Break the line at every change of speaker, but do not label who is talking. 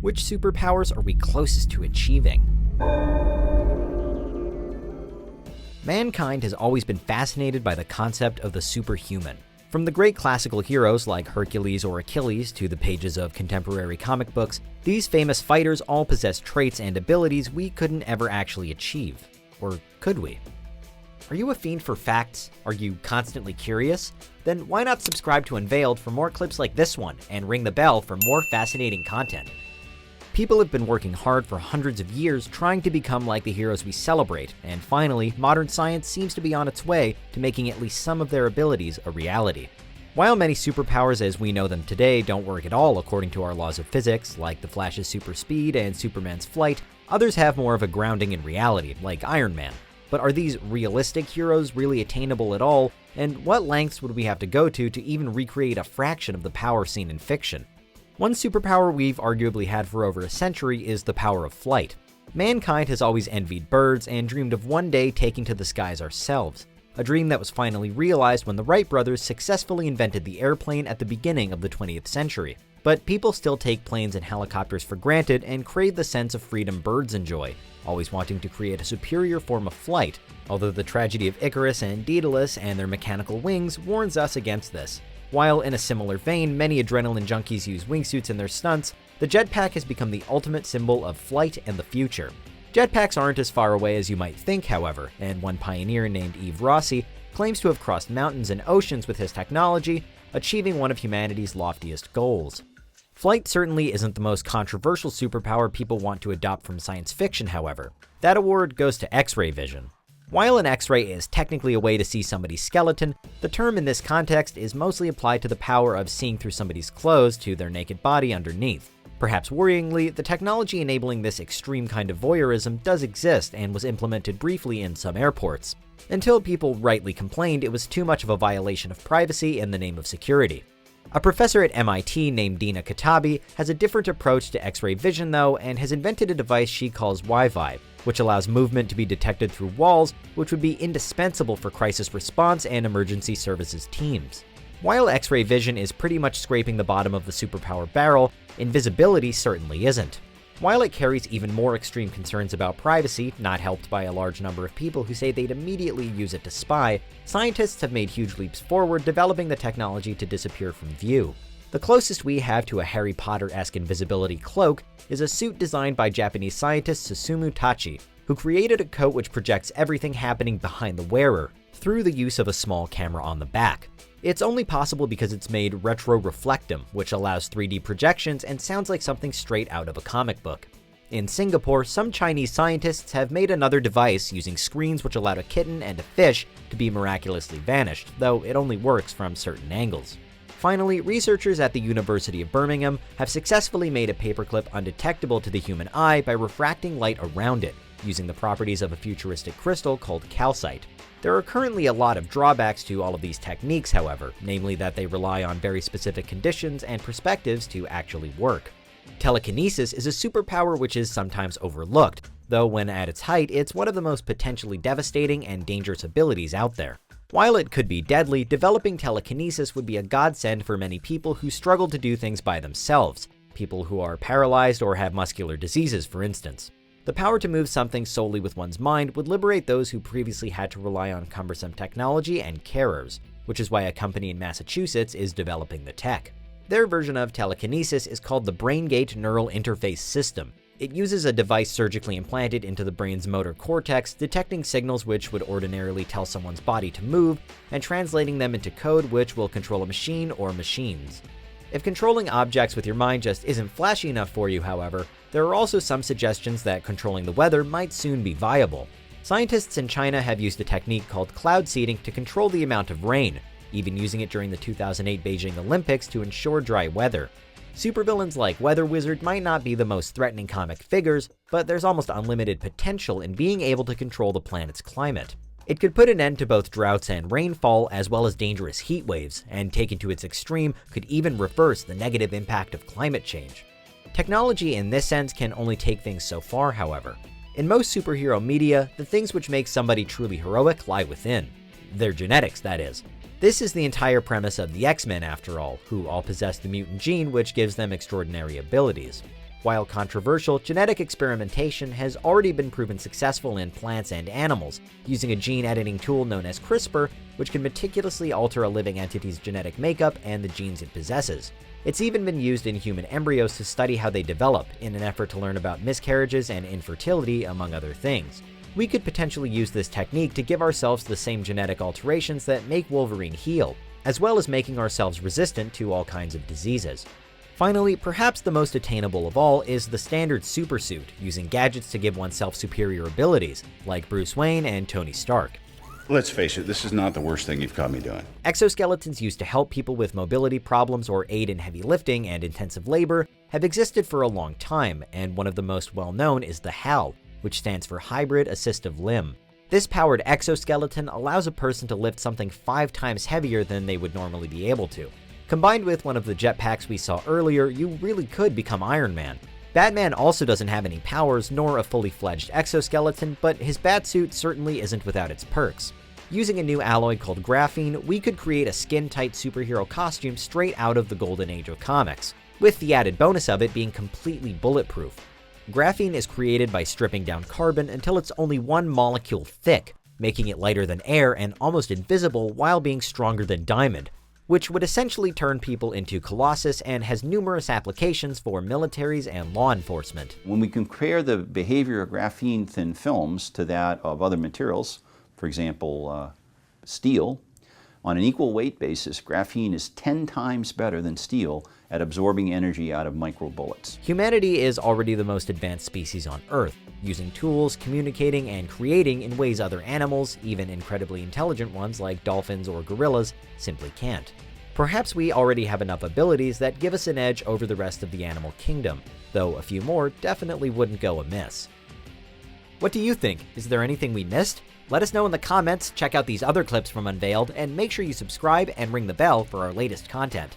Which superpowers are we closest to achieving? Mankind has always been fascinated by the concept of the superhuman. From the great classical heroes like Hercules or Achilles to the pages of contemporary comic books, these famous fighters all possess traits and abilities we couldn't ever actually achieve. Or could we? Are you a fiend for facts? Are you constantly curious? Then why not subscribe to Unveiled for more clips like this one and ring the bell for more fascinating content? People have been working hard for hundreds of years trying to become like the heroes we celebrate, and finally, modern science seems to be on its way to making at least some of their abilities a reality. While many superpowers as we know them today don't work at all according to our laws of physics, like the Flash's super speed and Superman's flight, others have more of a grounding in reality, like Iron Man. But are these realistic heroes really attainable at all, and what lengths would we have to go to even recreate a fraction of the power seen in fiction? One superpower we've arguably had for over a century is the power of flight. Mankind has always envied birds and dreamed of one day taking to the skies ourselves, a dream that was finally realized when the Wright brothers successfully invented the airplane at the beginning of the 20th century. But people still take planes and helicopters for granted and crave the sense of freedom birds enjoy, always wanting to create a superior form of flight, although the tragedy of Icarus and Daedalus and their mechanical wings warns us against this. While in a similar vein, many adrenaline junkies use wingsuits in their stunts, the jetpack has become the ultimate symbol of flight and the future. Jetpacks aren't as far away as you might think, however, and one pioneer named Yves Rossi claims to have crossed mountains and oceans with his technology, achieving one of humanity's loftiest goals. Flight certainly isn't the most controversial superpower people want to adopt from science fiction, however. That award goes to X-ray vision. While an X-ray is technically a way to see somebody's skeleton, the term in this context is mostly applied to the power of seeing through somebody's clothes to their naked body underneath. Perhaps worryingly, the technology enabling this extreme kind of voyeurism does exist and was implemented briefly in some airports, until people rightly complained it was too much of a violation of privacy in the name of security. A professor at MIT named Dina Katabi has a different approach to X-ray vision though, and has invented a device she calls Wi-Fi, which allows movement to be detected through walls, which would be indispensable for crisis response and emergency services teams. While X-ray vision is pretty much scraping the bottom of the superpower barrel, invisibility certainly isn't. While it carries even more extreme concerns about privacy, not helped by a large number of people who say they'd immediately use it to spy, scientists have made huge leaps forward developing the technology to disappear from view. The closest we have to a Harry Potter-esque invisibility cloak is a suit designed by Japanese scientist Susumu Tachi, who created a coat which projects everything happening behind the wearer, through the use of a small camera on the back. It's only possible because it's made retroreflectum, which allows 3D projections and sounds like something straight out of a comic book. In Singapore, some Chinese scientists have made another device using screens which allowed a kitten and a fish to be miraculously vanished, though it only works from certain angles. Finally, researchers at the University of Birmingham have successfully made a paperclip undetectable to the human eye by refracting light around it, using the properties of a futuristic crystal called calcite. There are currently a lot of drawbacks to all of these techniques, however, namely that they rely on very specific conditions and perspectives to actually work. Telekinesis is a superpower which is sometimes overlooked, though when at its height, it's one of the most potentially devastating and dangerous abilities out there. While it could be deadly, developing telekinesis would be a godsend for many people who struggle to do things by themselves, people who are paralyzed or have muscular diseases, for instance. The power to move something solely with one's mind would liberate those who previously had to rely on cumbersome technology and carers, which is why a company in Massachusetts is developing the tech. Their version of telekinesis is called the BrainGate Neural Interface System. It uses a device surgically implanted into the brain's motor cortex, detecting signals which would ordinarily tell someone's body to move, and translating them into code which will control a machine or machines. If controlling objects with your mind just isn't flashy enough for you, however, there are also some suggestions that controlling the weather might soon be viable. Scientists in China have used a technique called cloud seeding to control the amount of rain, even using it during the 2008 Beijing Olympics to ensure dry weather. Supervillains like Weather Wizard might not be the most threatening comic figures, but there's almost unlimited potential in being able to control the planet's climate. It could put an end to both droughts and rainfall, as well as dangerous heat waves, and taken to its extreme, could even reverse the negative impact of climate change. Technology in this sense can only take things so far, however. In most superhero media, the things which make somebody truly heroic lie within. Their genetics, that is. This is the entire premise of the X-Men, after all, who all possess the mutant gene which gives them extraordinary abilities. While controversial, genetic experimentation has already been proven successful in plants and animals, using a gene editing tool known as CRISPR, which can meticulously alter a living entity's genetic makeup and the genes it possesses. It's even been used in human embryos to study how they develop, in an effort to learn about miscarriages and infertility, among other things. We could potentially use this technique to give ourselves the same genetic alterations that make Wolverine heal, as well as making ourselves resistant to all kinds of diseases. Finally, perhaps the most attainable of all is the standard supersuit, using gadgets to give oneself superior abilities, like Bruce Wayne and Tony Stark.
Let's face it, this is not the worst thing you've caught me doing.
Exoskeletons used to help people with mobility problems or aid in heavy lifting and intensive labor have existed for a long time, and one of the most well-known is the HAL, which stands for Hybrid Assistive Limb. This powered exoskeleton allows a person to lift something 5 times heavier than they would normally be able to. Combined with one of the jetpacks we saw earlier, you really could become Iron Man. Batman also doesn't have any powers nor a fully fledged exoskeleton, but his Batsuit certainly isn't without its perks. Using a new alloy called graphene, we could create a skin-tight superhero costume straight out of the golden age of comics, with the added bonus of it being completely bulletproof. Graphene is created by stripping down carbon until it's only 1 molecule thick, making it lighter than air and almost invisible while being stronger than diamond, which would essentially turn people into Colossus and has numerous applications for militaries and law enforcement.
When we compare the behavior of graphene thin films to that of other materials, for example, steel, on an equal weight basis, graphene is 10 times better than steel at absorbing energy out of microbullets.
Humanity is already the most advanced species on Earth, using tools, communicating, and creating in ways other animals, even incredibly intelligent ones like dolphins or gorillas, simply can't. Perhaps we already have enough abilities that give us an edge over the rest of the animal kingdom, though a few more definitely wouldn't go amiss. What do you think? Is there anything we missed? Let us know in the comments, check out these other clips from Unveiled, and make sure you subscribe and ring the bell for our latest content.